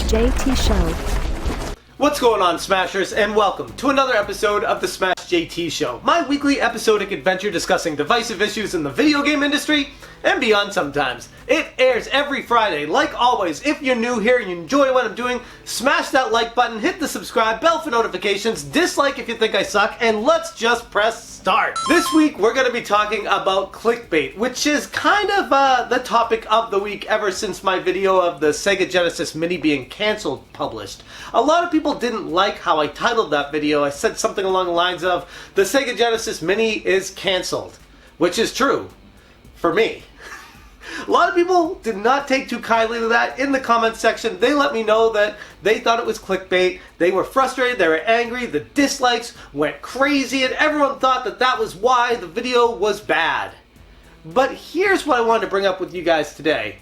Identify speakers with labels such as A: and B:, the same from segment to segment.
A: JT Show.
B: What's going on, Smashers, and welcome to another episode of the Smash JT Show, my weekly episodic adventure discussing divisive issues in the video game industry and beyond sometimes. It airs every Friday. Like always, if you're new here and you enjoy what I'm doing, smash that like button, hit the subscribe bell for notifications, dislike if you think I suck, and let's just press start. This week, we're going to be talking about clickbait, which is kind of the topic of the week ever since my video of the Sega Genesis Mini being cancelled published. A lot of people didn't like how I titled that video. I said something along the lines of, the Sega Genesis Mini is cancelled, which is true for me. A lot of people did not take too kindly to that. In the comments section, they let me know that they thought it was clickbait. They were frustrated, they were angry, the dislikes went crazy, and everyone thought that that was why the video was bad. But here's what I wanted to bring up with you guys today.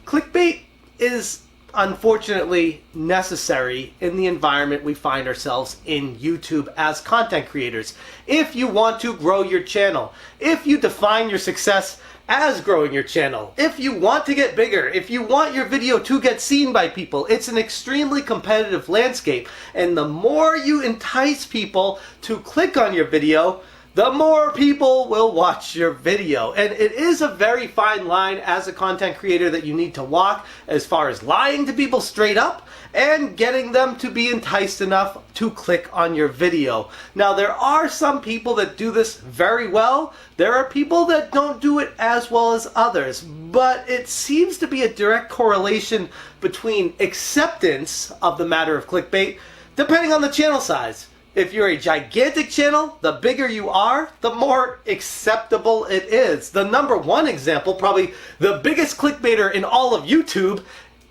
B: Clickbait is unfortunately necessary in the environment we find ourselves in YouTube as content creators. If you want to grow your channel, if you define your success as growing your channel, if you want to get bigger, if you want your video to get seen by people, it's an extremely competitive landscape, and the more you entice people to click on your video, the more people will watch your video. And it is a very fine line as a content creator that you need to walk as far as lying to people straight up and getting them to be enticed enough to click on your video. Now, there are some people that do this very well. There are people that don't do it as well as others, but it seems to be a direct correlation between acceptance of the matter of clickbait depending on the channel size. If you're a gigantic channel, the bigger you are, the more acceptable it is. The number one example, probably the biggest clickbaiter in all of YouTube,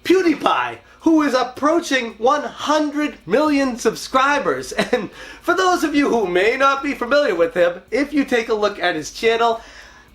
B: PewDiePie, who is approaching 100 million subscribers. And for those of you who may not be familiar with him, if you take a look at his channel,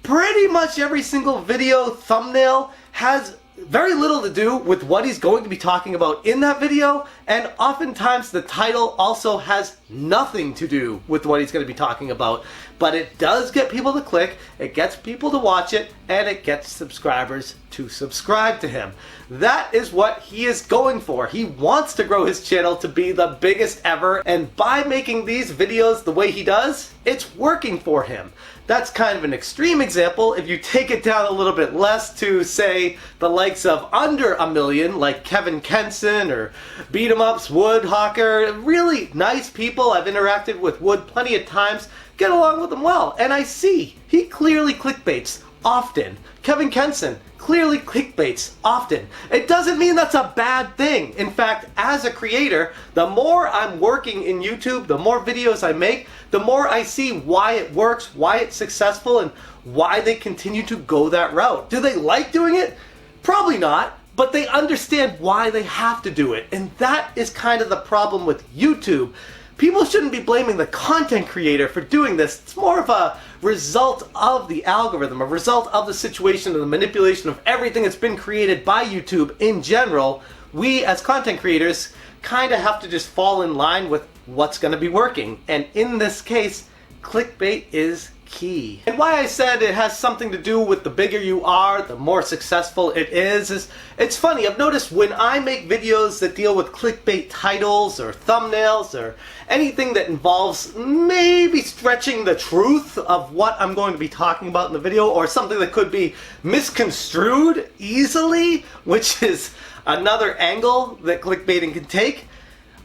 B: pretty much every single video thumbnail has very little to do with what he's going to be talking about in that video, and oftentimes the title also has nothing to do with what he's going to be talking about, but it does get people to click, it gets people to watch it, and it gets subscribers to subscribe to him. That is what he is going for. He wants to grow his channel to be the biggest ever, and by making these videos the way he does, it's working for him. That's kind of an extreme example. If you take it down a little bit less to, say, the likes of under a million, like Kevin Kenson or Beat 'em Ups, Wood, Hawker, really nice people. I've interacted with Wood plenty of times, get along with him well, and I see he clearly clickbaits often. Kevin Kenson clearly clickbaits often. It doesn't mean that's a bad thing. In fact, as a creator, the more I'm working in YouTube, the more videos I make, the more I see why it works, why it's successful, and why they continue to go that route. Do they like doing it? Probably not, but they understand why they have to do it. And that is kind of the problem with YouTube. People shouldn't be blaming the content creator for doing this. It's more of a result of the algorithm, a result of the situation and the manipulation of everything that's been created by YouTube in general. We as content creators kind of have to just fall in line with what's going to be working. And in this case, clickbait is key. And why I said it has something to do with the bigger you are, the more successful it is it's funny. I've noticed when I make videos that deal with clickbait titles or thumbnails or anything that involves maybe stretching the truth of what I'm going to be talking about in the video, or something that could be misconstrued easily, which is another angle that clickbaiting can take,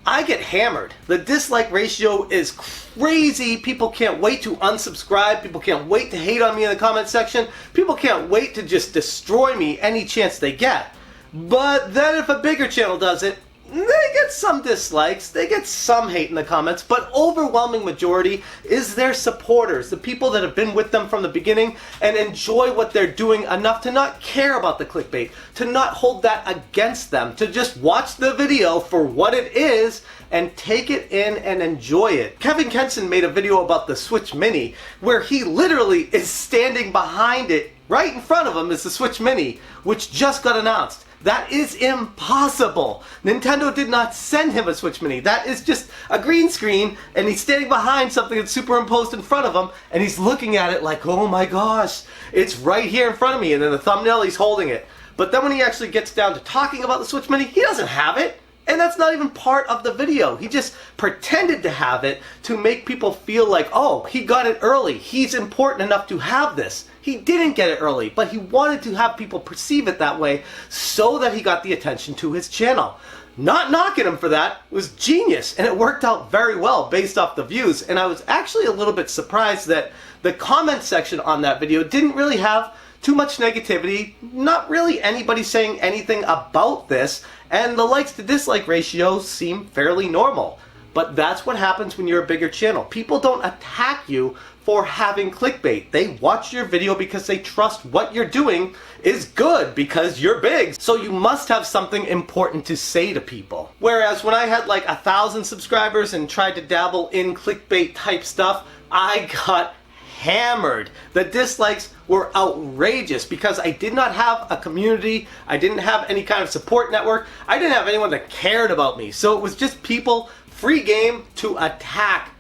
B: I get hammered. The dislike ratio is crazy. People can't wait to unsubscribe. People can't wait to hate on me in the comment section. People can't wait to just destroy me any chance they get. But then if a bigger channel does it, they get some dislikes, they get some hate in the comments, but overwhelming majority is their supporters, the people that have been with them from the beginning and enjoy what they're doing enough to not care about the clickbait, to not hold that against them, to just watch the video for what it is and take it in and enjoy it. Kevin Kenson made a video about the Switch Mini where he literally is standing behind it. Right in front of him is the Switch Mini, which just got announced. That is impossible. Nintendo did not send him a Switch Mini. That is just a green screen, and he's standing behind something that's superimposed in front of him, and he's looking at it like, oh my gosh, it's right here in front of me, and in the thumbnail he's holding it. But then when he actually gets down to talking about the Switch Mini, he doesn't have it. And that's not even part of the video. He just pretended to have it to make people feel like, oh, he got it early. He's important enough to have this. He didn't get it early, but he wanted to have people perceive it that way so that he got the attention to his channel. Not knocking him for that. It was genius, and it worked out very well based off the views. And I was actually a little bit surprised that the comment section on that video didn't really have too much negativity, not really anybody saying anything about this, and the likes to dislike ratio seem fairly normal. But that's what happens when you're a bigger channel. People don't attack you for having clickbait. They watch your video because they trust what you're doing is good because you're big. So you must have something important to say to people. Whereas when I had like 1,000 subscribers and tried to dabble in clickbait type stuff, I got hammered. The dislikes were outrageous because I did not have a community. I didn't have any kind of support network. I didn't have anyone that cared about me. So it was just people free game to attack,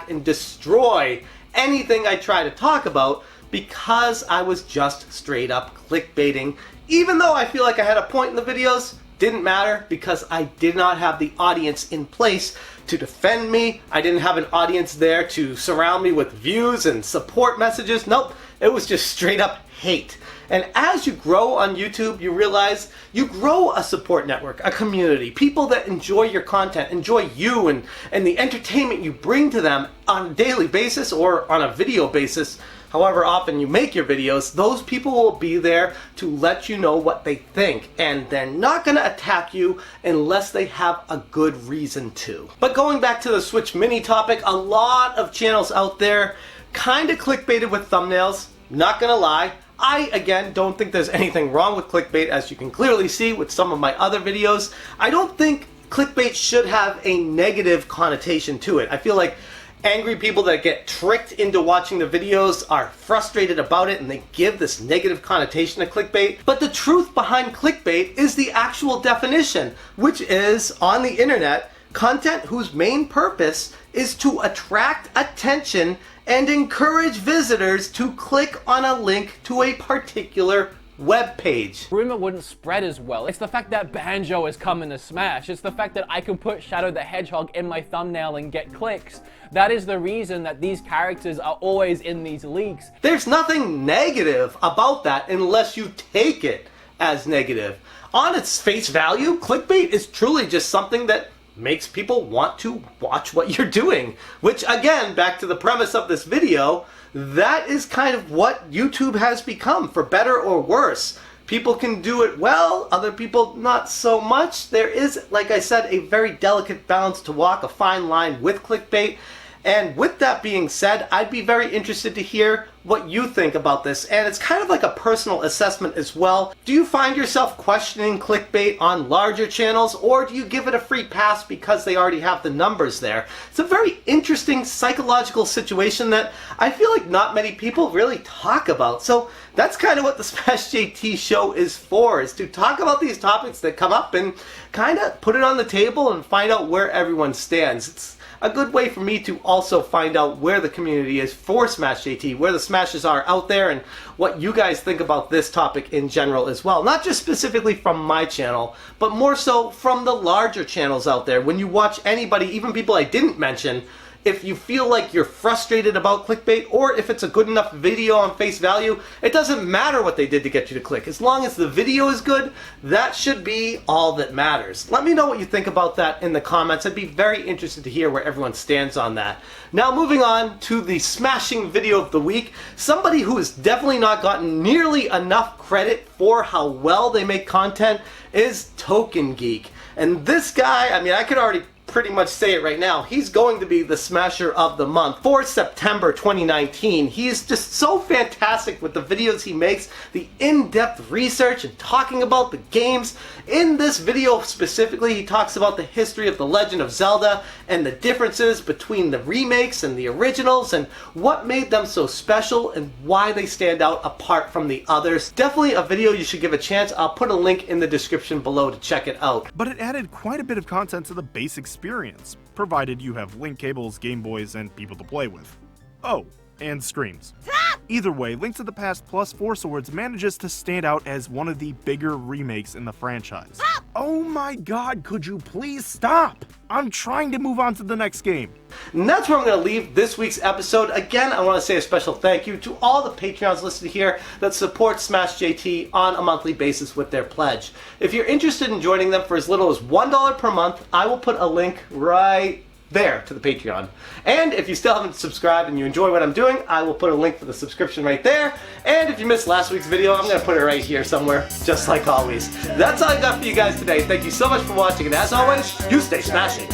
B: and destroy anything I try to talk about because I was just straight up clickbaiting. Even though I feel like I had a point in the videos, didn't matter because I did not have the audience in place to defend me. I didn't have an audience there to surround me with views and support messages. Nope, it was just straight up hate. And as you grow on YouTube, you realize you grow a support network, a community, people that enjoy your content, enjoy you and the entertainment you bring to them on a daily basis or on a video basis. However often you make your videos, those people will be there to let you know what they think, and they're not going to attack you unless they have a good reason to. But going back to the Switch Mini topic, a lot of channels out there kind of clickbaited with thumbnails, not gonna lie. I, again, don't think there's anything wrong with clickbait, as you can clearly see with some of my other videos. I don't think clickbait should have a negative connotation to it. I feel like angry people that get tricked into watching the videos are frustrated about it and they give this negative connotation to clickbait. But the truth behind clickbait is the actual definition, which is, on the internet, content whose main purpose is to attract attention and encourage visitors to click on a link to a particular web page.
A: Rumor wouldn't spread as well. It's the fact that Banjo is coming to Smash. It's the fact that I can put Shadow the Hedgehog in my thumbnail and get clicks. That is the reason that these characters are always in these leaks.
B: There's nothing negative about that unless you take it as negative. On its face value, clickbait is truly just something that makes people want to watch what you're doing. Which, again, back to the premise of this video, that is kind of what YouTube has become, for better or worse. People can do it well, other people not so much. There is, like I said, a very delicate balance to walk, a fine line with clickbait. And with that being said, I'd be very interested to hear what you think about this. And it's kind of like a personal assessment as well. Do you find yourself questioning clickbait on larger channels, or do you give it a free pass because they already have the numbers there? It's a very interesting psychological situation that I feel like not many people really talk about. So that's kind of what the Smash JT show is for, is to talk about these topics that come up and kind of put it on the table and find out where everyone stands. It's a good way for me to also find out where the community is for Smash JT, where the Smashes are out there, and what you guys think about this topic in general as well. Not just specifically from my channel, but more so from the larger channels out there. When you watch anybody, even people I didn't mention, if you feel like you're frustrated about clickbait, or if it's a good enough video on face value, it doesn't matter what they did to get you to click. As long as the video is good, that should be all that matters. Let me know what you think about that in the comments. I'd be very interested to hear where everyone stands on that. Now, moving on to the smashing video of the week, somebody who has definitely not gotten nearly enough credit for how well they make content is Token Geek. And this guy, I mean, I could already pretty much say it right now, he's going to be the Smasher of the Month for September 2019. He's just so fantastic with the videos he makes, the in-depth research and talking about the games. In this video specifically, he talks about the history of The Legend of Zelda and the differences between the remakes and the originals and what made them so special and why they stand out apart from the others. Definitely a video you should give a chance. I'll put a link in the description below to check it out.
C: But it added quite a bit of content to the base experience, provided you have link cables, Game Boys, and people to play with. Oh, and screams.
D: Stop!
C: Either way, Link to the Past plus Four Swords manages to stand out as one of the bigger remakes in the franchise. Oh my god, could you please stop? I'm trying to move on to the next game.
B: And that's where I'm going to leave this week's episode. Again, I want to say a special thank you to all the Patreons listed here that support Smash JT on a monthly basis with their pledge. If you're interested in joining them for as little as $1 per month, I will put a link right there to the Patreon. And if you still haven't subscribed and you enjoy what I'm doing, I will put a link for the subscription right there. And if you missed last week's video, I'm going to put it right here somewhere, just like always. That's all I got for you guys today. Thank you so much for watching, and as always, you stay smashing.